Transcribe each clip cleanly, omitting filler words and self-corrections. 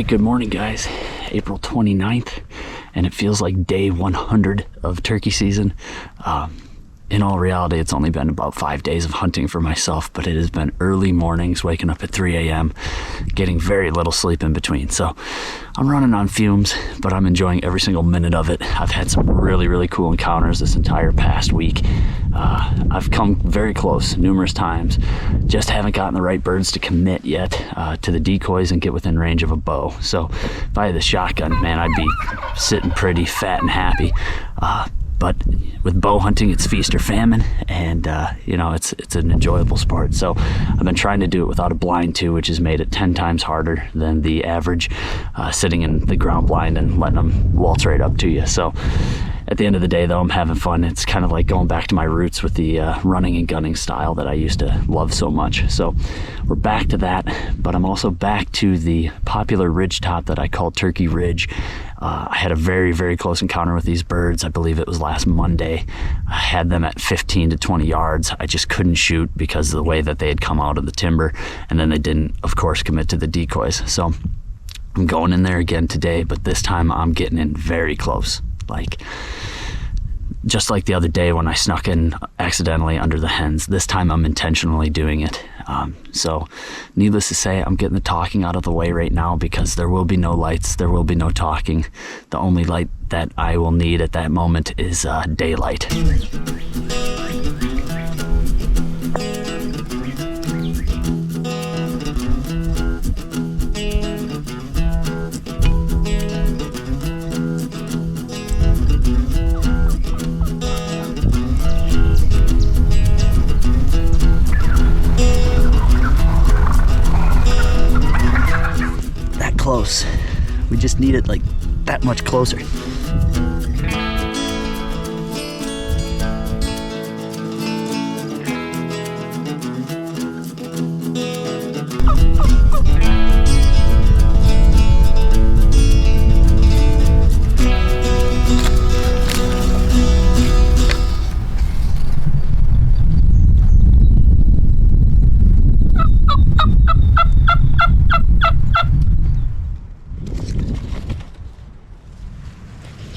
right, good morning guys. April 29th, and it feels like day 100 of turkey season. In all reality, it's only been about 5 days of hunting for myself, but it has been early mornings, waking up at 3 a.m., getting very little sleep in between. So I'm running on fumes, but I'm enjoying every single minute of it. I've had some really, really cool encounters this entire past week. I've come very close numerous times, just haven't gotten the right birds to commit yet to the decoys and get within range of a bow. So if I had the shotgun, man, I'd be sitting pretty fat and happy. But with bow hunting, it's feast or famine, and it's an enjoyable sport. So I've been trying to do it without a blind too, which has made it 10 times harder than the average sitting in the ground blind and letting them waltz right up to you. So at the end of the day, though, I'm having fun. It's kind of like going back to my roots with the running and gunning style that I used to love so much. So we're back to that, but I'm also back to the popular ridge top that I call Turkey Ridge. I had a very, very close encounter with these birds. I believe it was last Monday. I had them at 15 to 20 yards. I just couldn't shoot because of the way that they had come out of the timber, and then they didn't, of course, commit to the decoys. So I'm going in there again today, but this time I'm getting in very close. Just like the other day when I snuck in accidentally under the hens, this time I'm intentionally doing it. So needless to say, I'm getting the talking out of the way right now because there will be no lights, there will be no talking. The only light that I will need at that moment is daylight. Close. We just need it like that much closer.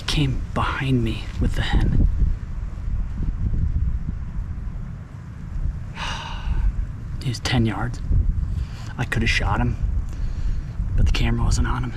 Came behind me with the hen. He was 10 yards. I could have shot him, but the camera wasn't on him.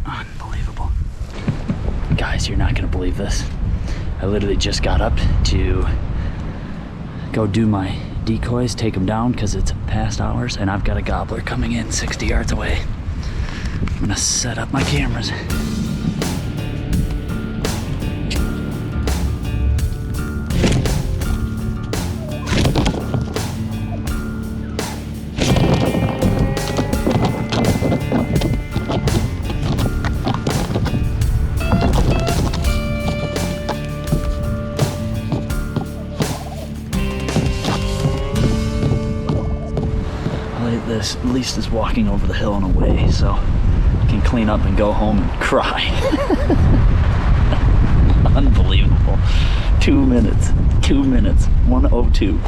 Unbelievable. Guys, you're not gonna believe this. I literally just got up to go do my decoys, take them down because it's past hours, and I've got a gobbler coming in 60 yards away. I'm gonna set up my cameras. This at least is walking over the hill and away, so I can clean up and go home and cry. Unbelievable. 2 minutes, 1:02.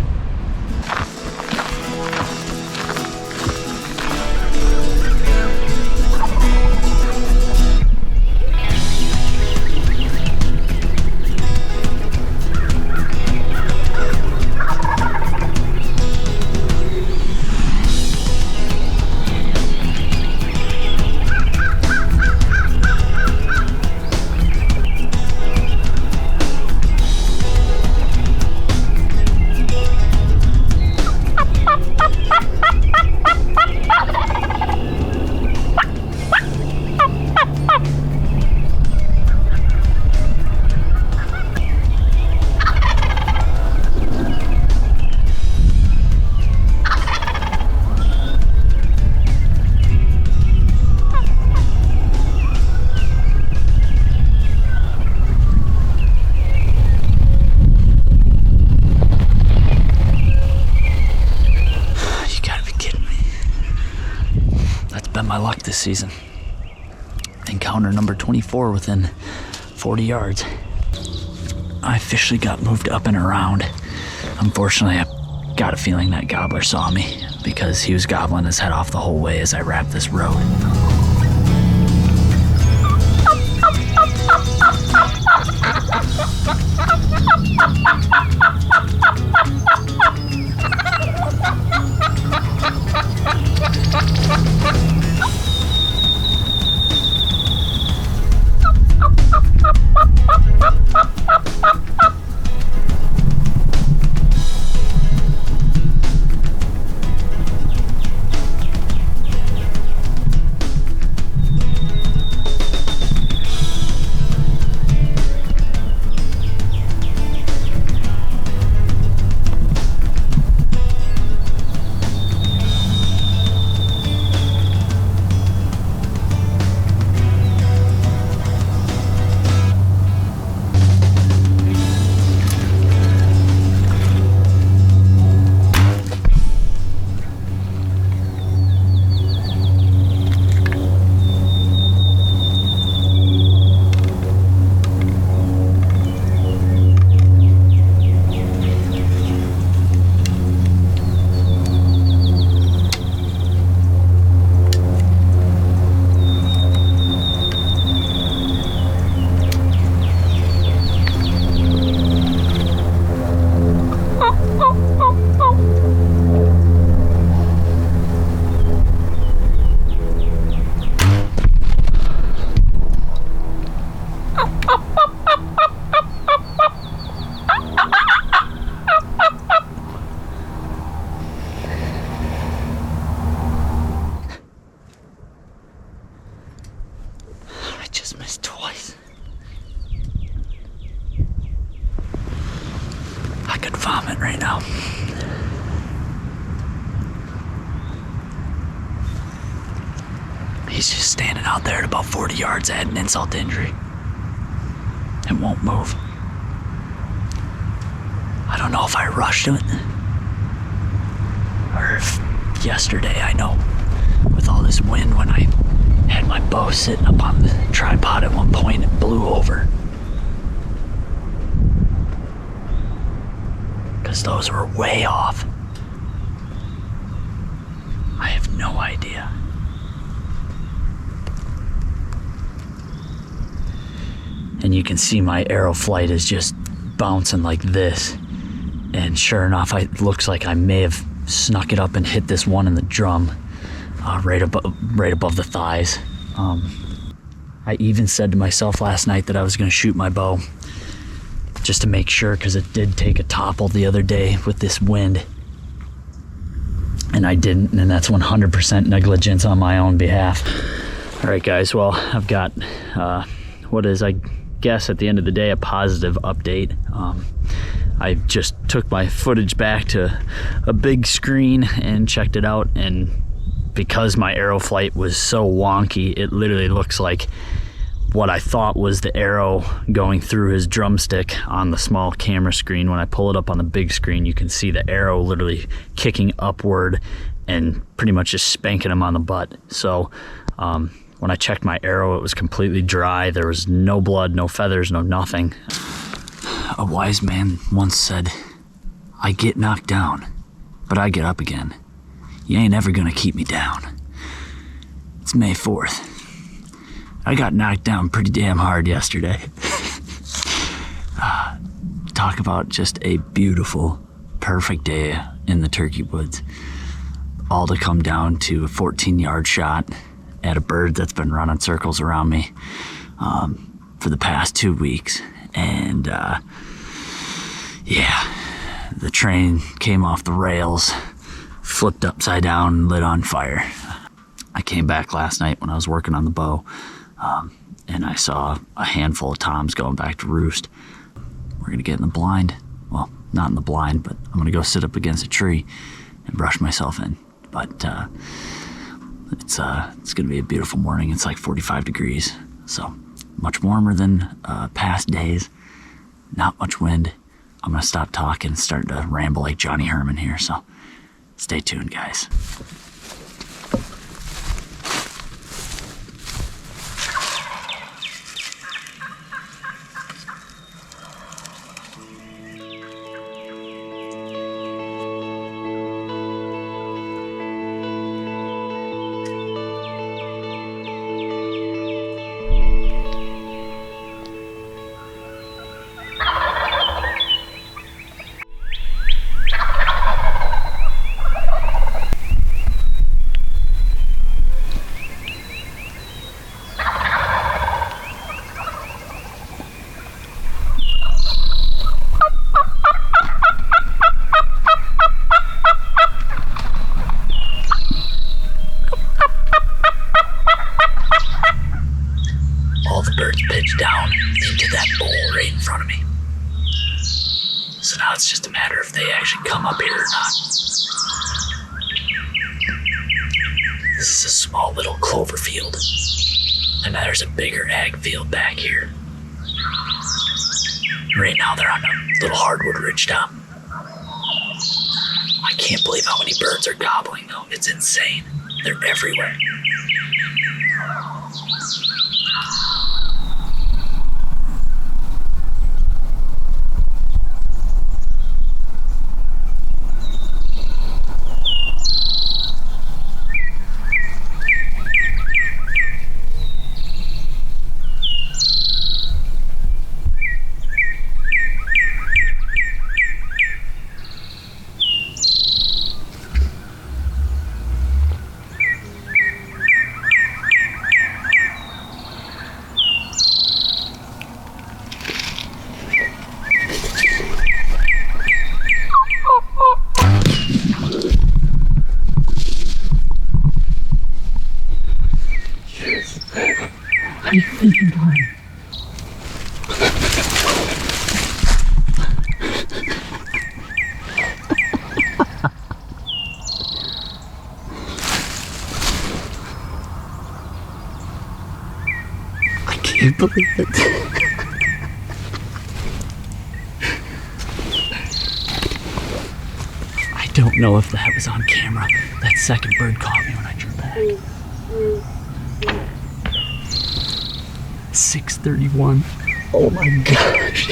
My luck this season. Encounter number 24 within 40 yards. I officially got moved up and around. Unfortunately, I got a feeling that gobbler saw me. because he was gobbling his head off the whole way as I wrapped this road. Missed twice. I could vomit right now. He's just standing out there at about 40 yards at an insult to injury and won't move. I don't know if I rushed it or if yesterday, I know with all this wind, when I had my bow sitting up on the tripod at one point, it blew over. Because those were way off. I have no idea. And you can see my arrow flight is just bouncing like this. And sure enough, it looks like I may have snuck it up and hit this one in the drum, right above the thighs. I even said to myself last night that I was going to shoot my bow just to make sure, because it did take a topple the other day with this wind. And I didn't, and that's 100% negligence on my own behalf. All right, guys, well, I've got what is, I guess, at the end of the day, a positive update. I just took my footage back to a big screen and checked it out, and because my arrow flight was so wonky, it literally looks like what I thought was the arrow going through his drumstick on the small camera screen. When I pull it up on the big screen, you can see the arrow literally kicking upward and pretty much just spanking him on the butt. So when I checked my arrow, it was completely dry. There was no blood, no feathers, no nothing. A wise man once said, "I get knocked down, but I get up again. You ain't ever gonna keep me down." It's May 4th. I got knocked down pretty damn hard yesterday. Talk about just a beautiful, perfect day in the turkey woods. All to come down to a 14-yard shot at a bird that's been running circles around me for the past 2 weeks. And yeah, the train came off the rails, flipped upside down, and lit on fire. I came back last night when I was working on the bow, and I saw a handful of toms going back to roost. We're gonna get in the blind. Well, not in the blind, but I'm gonna go sit up against a tree and brush myself in. But it's gonna be a beautiful morning. It's like 45 degrees, so much warmer than past days. Not much wind. I'm gonna stop talking and start to ramble like Johnny Herman here, so stay tuned, guys. it's just a matter if they actually come up here or not. This is a small little clover field. And there's a bigger ag field back here. Right now they're on a little hardwood ridge top. I can't believe how many birds are gobbling though. It's insane. They're everywhere. I can't believe it. I don't know if that was on camera. That second bird caught me when I drew back. 6:31. Oh my gosh.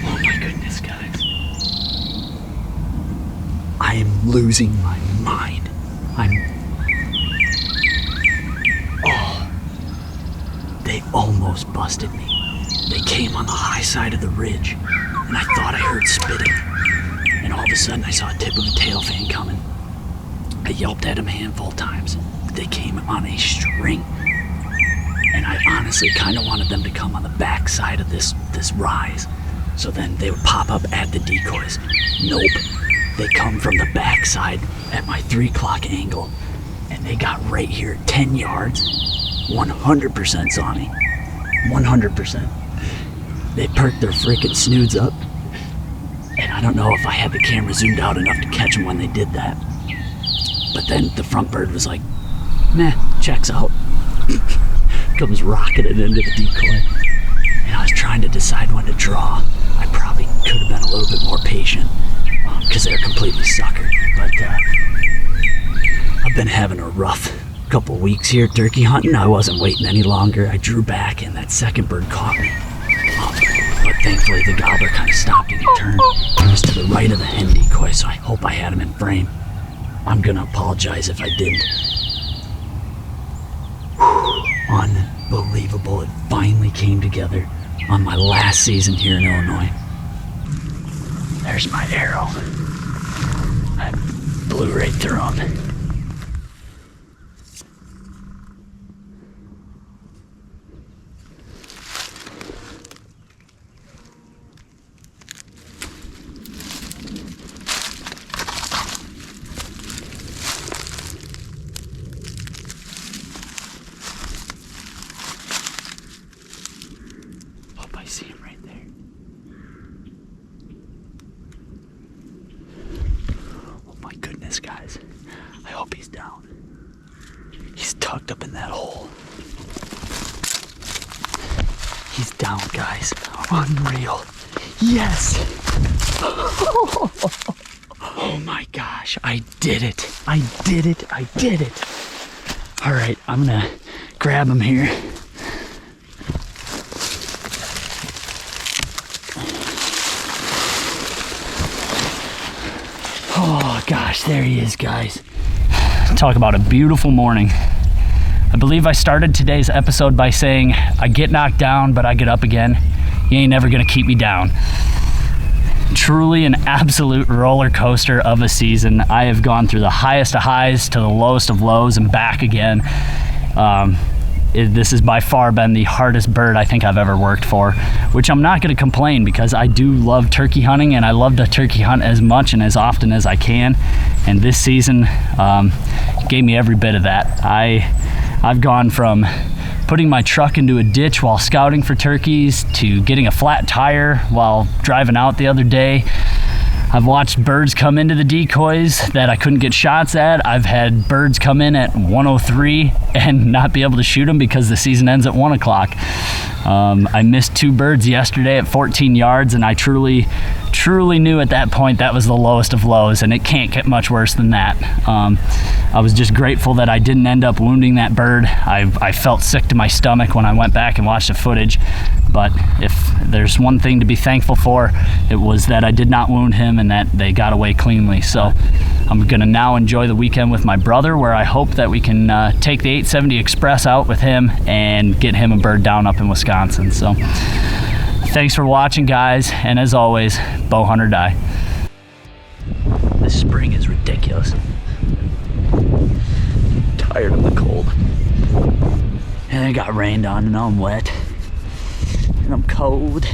Oh my goodness, guys. I am losing my mind. They almost busted me. They came on the high side of the ridge, and I thought I heard spitting. And all of a sudden, I saw a tip of a tail fan coming. I yelped at them a handful of times, but they came on a string. And I honestly kind of wanted them to come on the back side of this rise. So then they would pop up at the decoys. Nope. They come from the back side at my 3 o'clock angle. And they got right here, 10 yards. 100% saw me. 100%. They perked their freaking snoods up. And I don't know if I had the camera zoomed out enough to catch them when they did that. But then the front bird was like, meh, checks out. Comes rocketing into the decoy. And I was trying to decide when to draw. I probably could have been a little bit more patient because they're completely suckered. But I've been having a rough couple weeks here turkey hunting. I wasn't waiting any longer. I drew back and that second bird caught me. But thankfully the gobbler kind of stopped and he turned. He was to the right of the hen decoy, so I hope I had him in frame. I'm gonna apologize if I didn't. Unbelievable. It finally came together on my last season here in Illinois. There's my arrow. I blew right through him. See him right there. Oh my goodness, guys. I hope he's down. He's tucked up in that hole. He's down, guys. Unreal. Yes. Oh my gosh. I did it. I did it. I did it. All right, I'm gonna grab him here. Oh gosh, there he is, guys. Talk about a beautiful morning. I believe I started today's episode by saying, I get knocked down, but I get up again. You ain't never gonna keep me down. Truly an absolute roller coaster of a season. I have gone through the highest of highs to the lowest of lows and back again. This has by far been the hardest bird I think I've ever worked for, which I'm not going to complain because I do love turkey hunting and I love to turkey hunt as much and as often as I can. And this season gave me every bit of that. I've gone from putting my truck into a ditch while scouting for turkeys to getting a flat tire while driving out the other day. I've watched birds come into the decoys that I couldn't get shots at. I've had birds come in at 103 and not be able to shoot them because the season ends at 1 o'clock. I missed 2 birds yesterday at 14 yards, and I truly knew at that point that was the lowest of lows, and it can't get much worse than that. I was just grateful that I didn't end up wounding that bird. I felt sick to my stomach when I went back and watched the footage, but if there's one thing to be thankful for, it was that I did not wound him and that they got away cleanly. So I'm gonna now enjoy the weekend with my brother, where I hope that we can take the 870 Express out with him and get him a bird down up in Wisconsin. So thanks for watching, guys, and as always, bow hunt or die. This spring is ridiculous. I'm tired of the cold. And it got rained on and now I'm wet. And I'm cold.